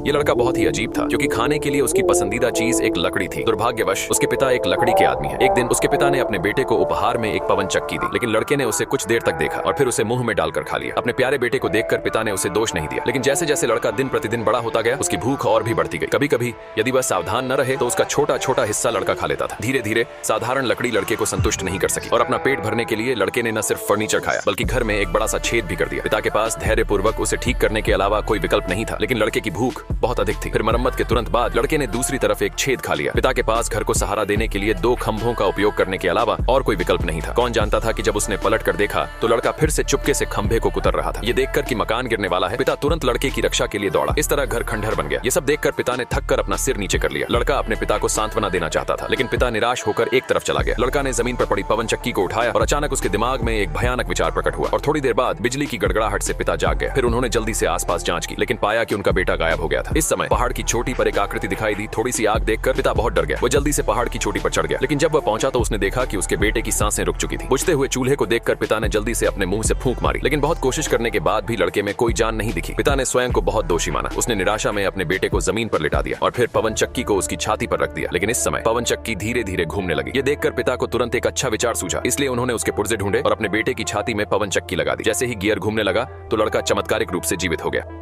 ये लड़का बहुत ही अजीब था क्योंकि खाने के लिए उसकी पसंदीदा चीज एक लकड़ी थी। दुर्भाग्यवश उसके पिता एक लकड़ी के आदमी है। एक दिन उसके पिता ने अपने बेटे को उपहार में एक पवन चक्की दी, लेकिन लड़के ने उसे कुछ देर तक देखा और फिर उसे मुंह में डालकर खा लिया। अपने प्यारे बेटे को देखकर पिता ने उसे दोष नहीं दिया, लेकिन जैसे जैसे लड़का दिन प्रतिदिन बड़ा होता गया उसकी भूख और भी बढ़ती गई। कभी कभी यदि वह सावधान न रहे तो उसका छोटा छोटा हिस्सा लड़का खा लेता था। धीरे धीरे साधारण लकड़ी लड़के को संतुष्ट नहीं कर सकी और अपना पेट भरने के लिए लड़के ने न सिर्फ फर्नीचर खाया बल्कि घर में एक बड़ा सा छेद भी कर दिया। पिता के पास धैर्यपूर्वक उसे ठीक करने के अलावा कोई विकल्प नहीं था, लेकिन लड़के की भूख बहुत अधिक थी। फिर मरम्मत के तुरंत बाद लड़के ने दूसरी तरफ एक छेद खा लिया। पिता के पास घर को सहारा देने के लिए 2 खंभों का उपयोग करने के अलावा और कोई विकल्प नहीं था। कौन जानता था कि जब उसने पलट कर देखा तो लड़का फिर से चुपके से खंभे को कुतर रहा था। ये देखकर कि मकान गिरने वाला है, पिता तुरंत लड़के की रक्षा के लिए दौड़ा। इस तरह घर खंडहर बन गया। ये सब देखकर पिता ने थक कर अपना सिर नीचे कर लिया। लड़का अपने पिता को सांत्वना देना चाहता था, लेकिन पिता निराश होकर एक तरफ चला गया। लड़का ने जमीन पर पड़ी पवन चक्की को उठाया और अचानक उसके दिमाग में एक भयानक विचार प्रकट हुआ और थोड़ी देर बाद बिजली की गड़गड़ाहट से पिता जाग गए। फिर उन्होंने जल्दी से आसपास जांच की, लेकिन पाया कि उनका बेटा गायब हो गया था। इस समय पहाड़ की चोटी पर एक आकृति दिखाई दी। थोड़ी सी आग देखकर पिता बहुत डर गया। वो जल्दी से पहाड़ की चोटी पर चढ़ गया, लेकिन जब वह पहुंचा तो उसने देखा कि उसके बेटे की सांसें रुक चुकी थी। बुझते हुए चूल्हे को देखकर पिता ने जल्दी से अपने मुंह से फूंक मारी, लेकिन बहुत कोशिश करने के बाद भी लड़के में कोई जान नहीं दिखी। पिता ने स्वयं को बहुत दोषी माना। उसने निराशा में अपने बेटे को जमीन पर लिटा दिया और फिर पवन चक्की को उसकी छाती पर रख दिया। लेकिन इस समय पवन चक्की धीरे धीरे घूमने लगी। ये देखकर पिता को तुरंत एक अच्छा विचार सूझा, इसलिए उन्होंने उसके पुर्जे ढूंढे और अपने बेटे की छाती में पवन चक्की लगा दी। जैसे ही गियर घूमने लगा तो लड़का चमत्कारिक रूप से जीवित हो गया।